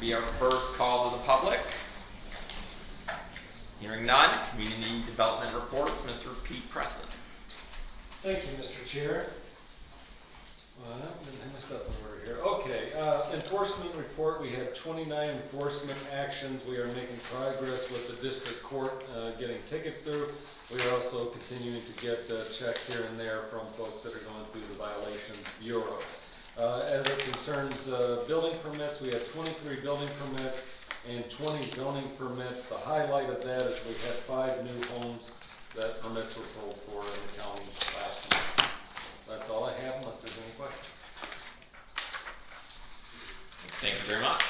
will be our first call to the public. Hearing none, community development reports, Mr. Pete Preston. Thank you, Mr. Chair. Didn't have my stuff in order here. Okay, enforcement report. We had 29 enforcement actions. We are making progress with the district court getting tickets through. We are also continuing to get check here and there from folks that are going through the violations bureau. As it concerns building permits, we have 23 building permits and 20 zoning permits. The highlight of that is we had 5 new homes that permits were sold for in the county last year. That's all I have, unless there's any questions. Thank you very much.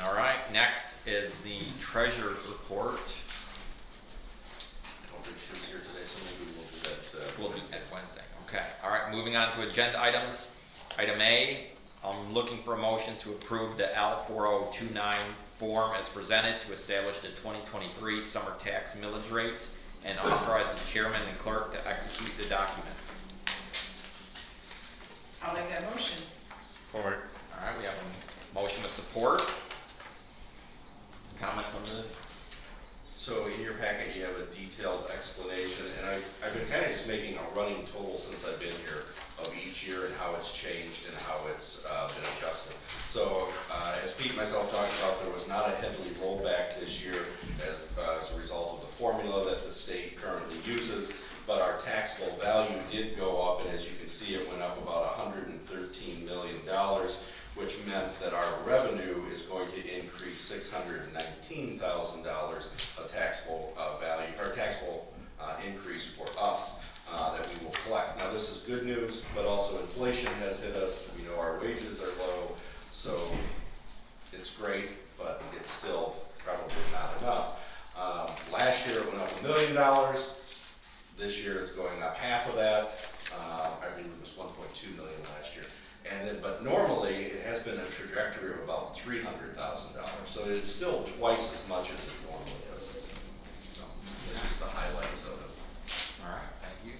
All right, next is the treasurer's report. I don't think she was here today, so maybe we'll do that. We'll do that Wednesday. Okay. All right, moving on to agenda items. Item A, I'm looking for a motion to approve the L4029 form as presented to establish the 2023 summer tax millage rates and authorize the chairman and clerk to execute the document. I'll make that motion. Support. All right, we have a motion with support. Comments on the... So in your packet, you have a detailed explanation, and I've been kind of just making a running total since I've been here of each year and how it's changed and how it's been adjusted. So as Pete and myself talked about, there was not a heavily rollback this year as a result of the formula that the state currently uses, but our taxable value did go up, and as you can see, it went up about $113 million, which meant that our revenue is going to increase $619,000 of taxable value, or taxable increase for us that we will collect. Now this is good news, but also inflation has hit us. We know our wages are low, so it's great, but it's still probably not enough. Last year it went up $1 million. This year it's going up half of that. I mean, it was 1.2 million last year. And then, but normally it has been a trajectory of about $300,000. So it is still twice as much as it normally is. So it's just the highlights of it. All right, thank you.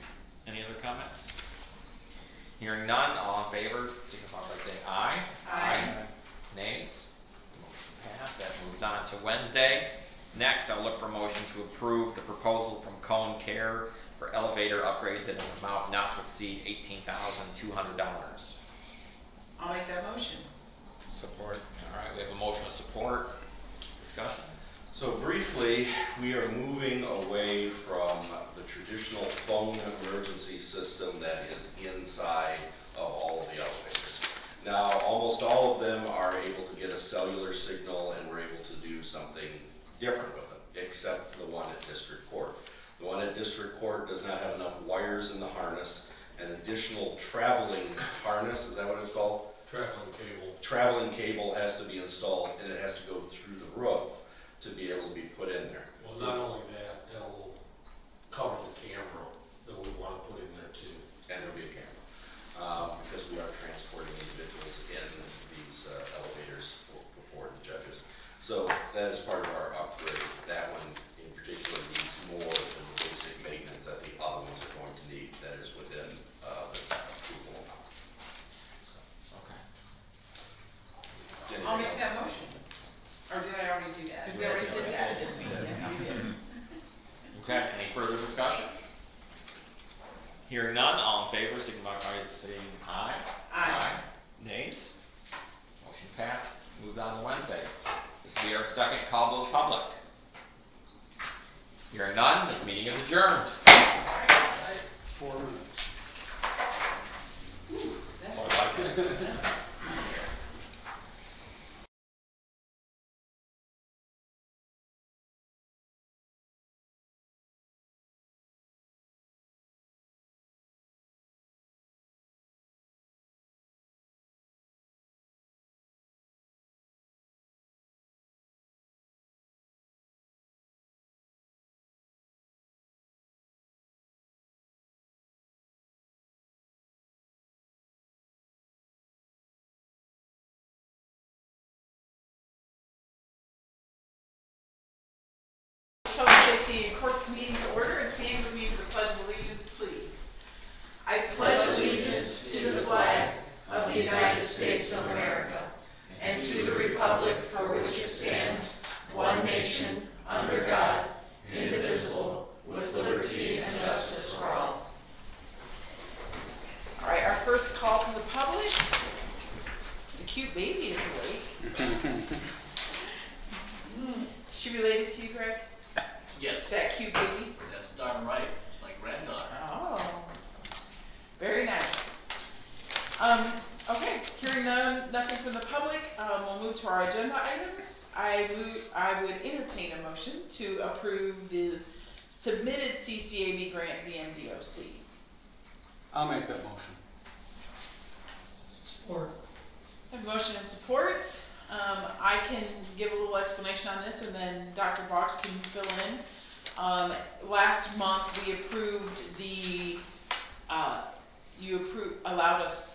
Any other comments? Hearing none, all in favor, signify by saying aye. Aye. Nays? Motion passed. That moves on to Wednesday. Next, I'll look for a motion to approve the proposal from Cone Care for elevator upgrades in an amount not to exceed $18,200. I'll make that motion. Support. All right, we have a motion of support. Discussion. So briefly, we are moving away from the traditional phone emergency system that is inside of all of the elevators. Now, almost all of them are able to get a cellular signal, and we're able to do something different with it, except for the one at District Court. The one at District Court does not have enough wires in the harness. An additional traveling harness, is that what it's called? Traveling cable. Traveling cable has to be installed, and it has to go through the roof to be able to be put in there. Well, not only that, they'll cover the camera that we want to put in there too. And there'll be a camera, because we are transporting individuals in these elevators before the judges. So that is part of our upgrade. That one in particular needs more than the basic maintenance that the other ones are going to need. That is within the approval amount. So, Okay. I'll make that motion. Or did I already do that? We already did that, didn't we? Yes, we did. Okay, any further discussion? Hearing none, all in favor, signify by saying aye. Aye. Nays? Motion passed. Moved on to Wednesday. This will be our second call to the public. Hearing none, this meeting is adjourned. 4 minutes. That's, So I like it. that's Public Safety and Courts meeting to order, and stand with me for the Pledge of Allegiance, please. I pledge allegiance to the flag of the United States of America and and to the republic for which it stands, one nation, under God, indivisible, with liberty and justice for all. All right, our first call to the public. The cute baby is awake. She related to you, Greg? Yes, That cute baby? that's darn right, my granddaughter. Oh, very nice. Okay, hearing nothing from the public, we'll move to our agenda items. I would entertain a motion to approve the submitted CCAB grant to the MDOC. I'll make that motion. Support. I have motion and support. I can give a little explanation on this and then Dr. Box can fill in. Last month we approved allowed us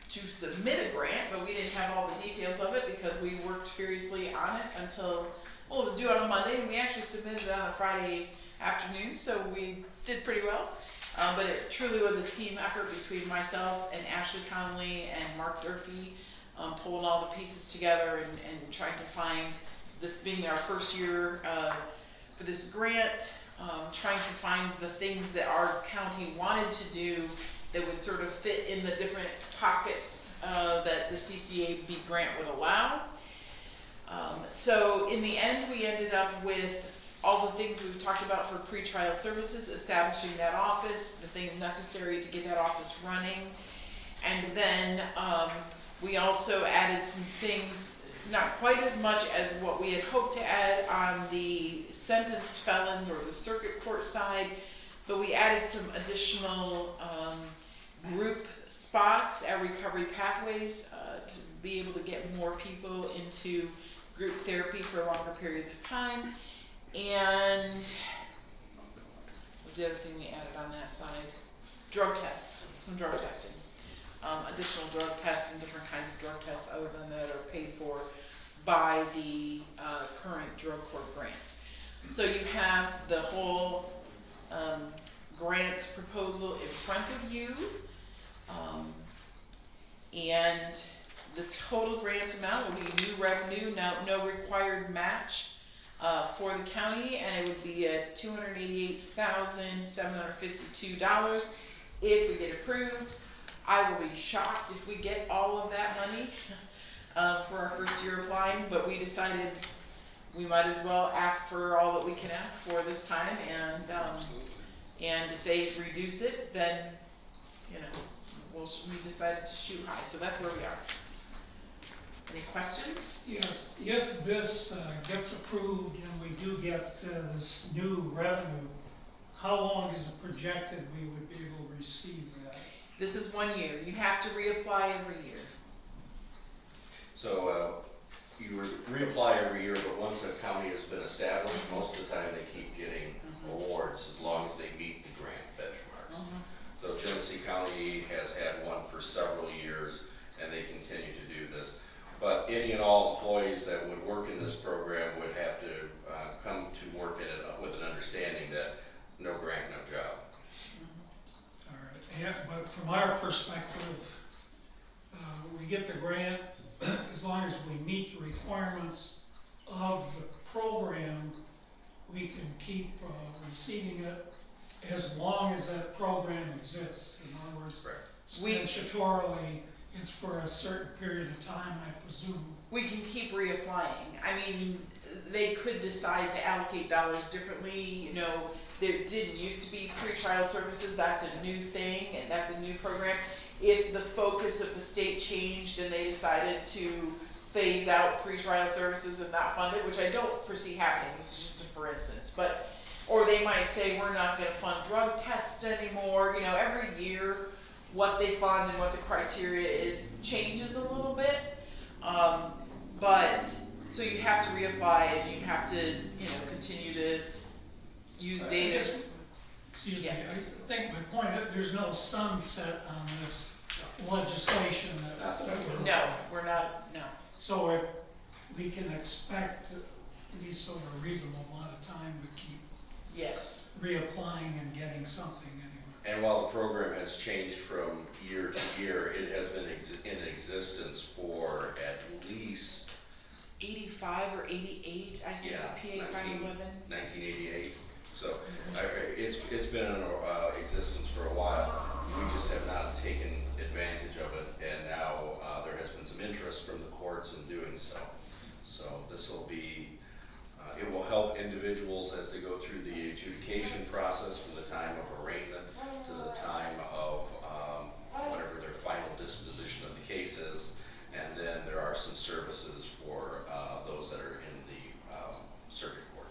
to submit a grant, but we didn't have all the details of it because we worked furiously on it until, well, it was due on a Monday and we actually submitted it on a Friday afternoon, so we did pretty well. But it truly was a team effort between myself and Ashley Conley and Mark Durfee, pulling all the pieces together and trying to find, this being our first year for this grant, trying to find the things that our county wanted to do that would sort of fit in the different pockets that the CCAB grant would allow. So in the end, we ended up with all the things we've talked about for pretrial services, establishing that office, the things necessary to get that office running. And then we also added some things, not quite as much as what we had hoped to add on the sentenced felons or the circuit court side, but we added some additional group spots at Recovery Pathways to be able to get more people into group therapy for longer periods of time. And what was the other thing we added on that side? Drug tests, some drug testing. Additional drug tests and different kinds of drug tests other than that are paid for by the current drug court grants. So you have the whole grant proposal in front of you. And the total grant amount would be new revenue, no required match for the county, and it would be at $288,752 if we get approved. I will be shocked if we get all of that money for our first year applying, but we decided we might as well ask for all that we can ask for this time, and if they reduce it, then, you know, we decided to shoot high, so that's where we are. Any questions? Yes, if this gets approved and we do get this new revenue, how long is it projected we would be able to receive that? This is 1 year. You have to reapply every year. So you reapply every year, but once a county has been established, most of the time they keep getting awards as long as they meet the grant benchmarks. So Genesee County has had one for several years and they continue to do this. But any and all employees that would work in this program would have to come to work in it with an understanding that no grant, no job. All right, yeah, but from our perspective, we get the grant, as long as we meet the requirements of the program, we can keep receiving it as long as that program exists. In other words, statutorily, it's for a certain period of time, I presume. We can keep reapplying. I mean, they could decide to allocate dollars differently. You know, there didn't used to be pretrial services. That's a new thing, and that's a new program. If the focus of the state changed and they decided to phase out pretrial services and not fund it, which I don't foresee happening, this is just a for instance, but, or they might say, we're not gonna fund drug tests anymore. You know, every year, what they fund and what the criteria is changes a little bit. But, so you have to reapply and you have to, you know, continue to use data. Excuse me, I think my point is there's no sunset on this legislation that we're No, we're not, no. So we can expect, at least over a reasonable amount of time, to keep Yes. reapplying and getting something anyway. And while the program has changed from year to year, it has been in existence for at least 85 or 88, I think, Yeah, the PA 511. 1988. So it's been in existence for a while. We just have not taken advantage of it, and now there has been some interest from the courts in doing so. So this will be, it will help individuals as they go through the adjudication process from the time of arraignment to the time of whatever their final disposition of the case is. And then there are some services for those that are in the circuit court.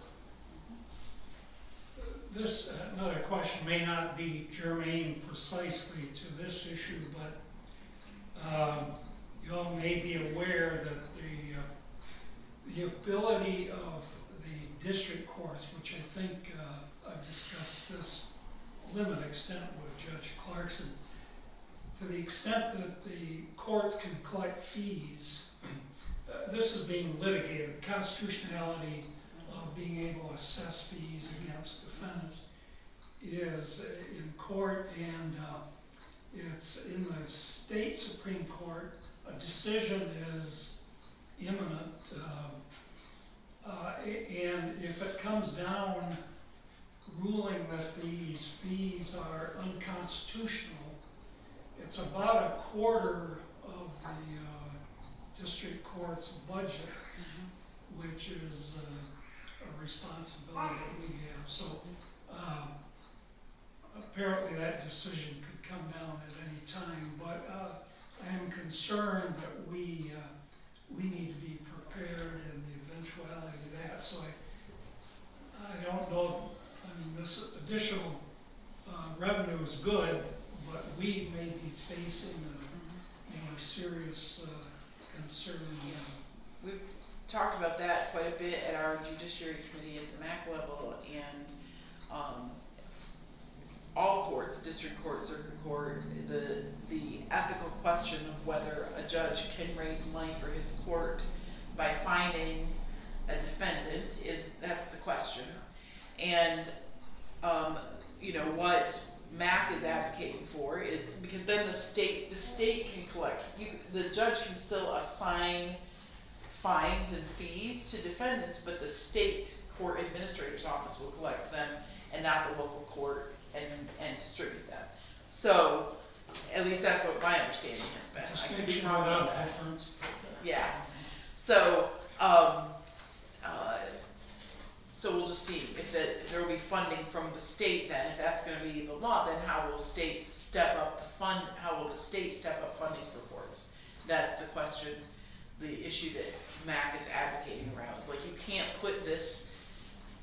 This, another question may not be germane precisely to this issue, but you all may be aware that the ability of the district courts, which I think I've discussed this limited extent with Judge Clarkson, to the extent that the courts can collect fees, this is being litigated, the constitutionality of being able to assess fees against defendants is in court, and it's in the state Supreme Court. A decision is imminent, and if it comes down ruling that these fees are unconstitutional, it's about a quarter of the district court's budget, which is a responsibility that we have. So apparently that decision could come down at any time, but I am concerned that we need to be prepared in the eventuality of that. So I don't know, I mean, this additional revenue is good, but we may be facing a serious concern. We've talked about that quite a bit at our judiciary committee at the MAC level, and all courts, district court, circuit court, the ethical question of whether a judge can raise money for his court by fining a defendant that's the question. And you know what MAC is advocating for is, because then the state can collect, the judge can still assign fines and fees to defendants, but the state court administrator's office will collect them and not the local court and distribute them. So at least that's what my understanding has been. I could be Distinction wrong on without that. difference. Yeah. So so we'll just see if there will be funding from the state then. If that's going to be the law, then how will states step up the fund? How will the state step up funding for courts? That's the question, the issue that MAC is advocating around. It's like, you can't put this,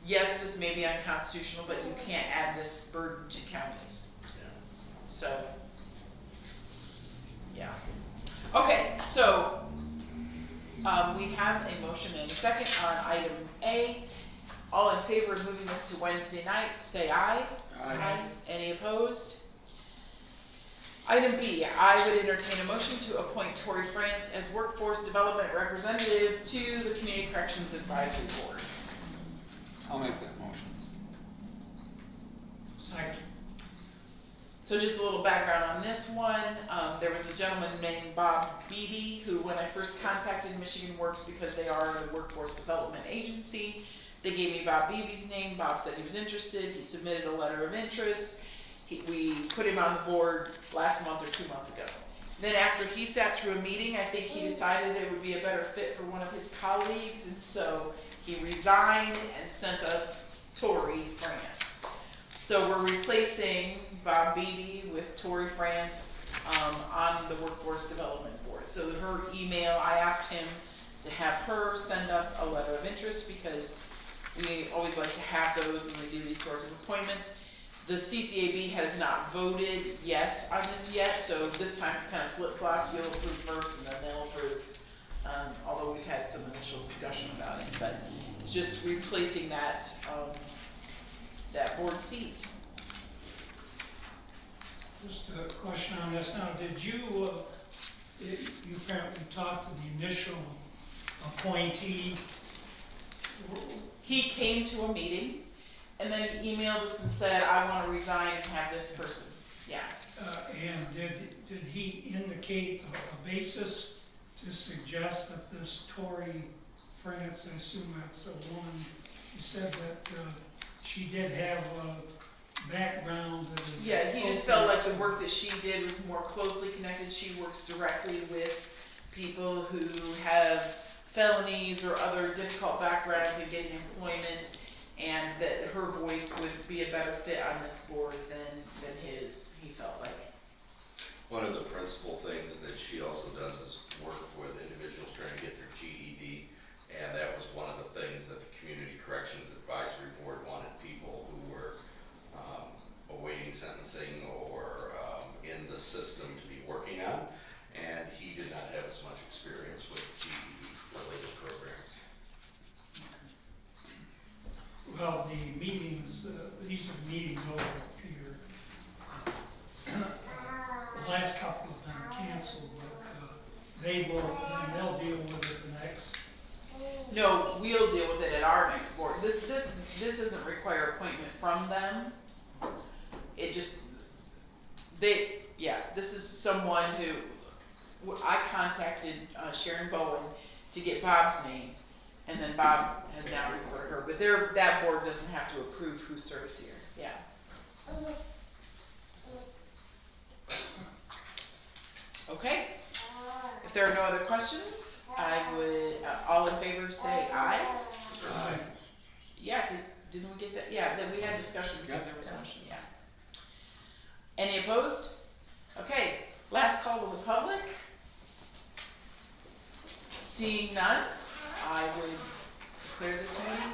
yes, this may be unconstitutional, but you can't add this burden to counties. So, yeah. Okay, so we have a motion and a second on item A. All in favor of moving this to Wednesday night, say aye. Aye. Any opposed? Item B, I would entertain a motion to appoint Tori France as Workforce Development Representative to the Community Corrections Advisory Board. I'll make that motion. Second. So just a little background on this one. There was a gentleman named Bob Beebe who, when I first contacted Michigan Works, because they are the workforce development agency, they gave me Bob Beebe's name. Bob said he was interested. He submitted a letter of interest. We put him on the board last month or 2 months ago. Then after he sat through a meeting, I think he decided it would be a better fit for one of his colleagues, and so he resigned and sent us Tori France. So we're replacing Bob Beebe with Tori France on the Workforce Development Board. So her email, I asked him to have her send us a letter of interest, because we always like to have those when we do these sorts of appointments. The CCAB has not voted yes on this yet, so this time it's kind of flip-flopped. You'll approve first and then they'll approve, although we've had some initial discussion about it. But just replacing that, that board seat. Just a question on this now. Did you, you apparently talked to the initial appointee? He came to a meeting and then he emailed us and said, I want to resign and have this person. Yeah. And did he indicate a basis to suggest that this Tory France, I assume that's a woman, she said that, she did have a background that is. Yeah, he just felt like the work that she did was more closely connected. She works directly with people who have felonies or other difficult backgrounds in getting employment, and that her voice would be a better fit on this board than his, he felt like. One of the principal things that she also does is work with individuals trying to get their GED, and that was one of the things that the Community Corrections Advisory Board wanted people who were awaiting sentencing or in the system to be working on, and he did not have as much experience with GED-related programs. Well, the meetings, these are meetings over here. The last couple have been canceled, but they'll deal with it the next. No, we'll deal with it at our next board. This doesn't require appointment from them. It just, this is someone who, I contacted Sharon Bowen to get Bob's name, and then Bob has now referred her, but that board doesn't have to approve who serves here, yeah. Okay, if there are no other questions, I would, all in favor say aye. Aye. Yeah, didn't we get that? Yeah, then we had discussion because there was a motion, yeah. Any opposed? Okay, last call to the public. Seeing none, I would declare this meeting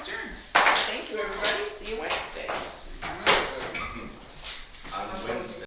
adjourned. Thank you, everybody. See you Wednesday. On Wednesday.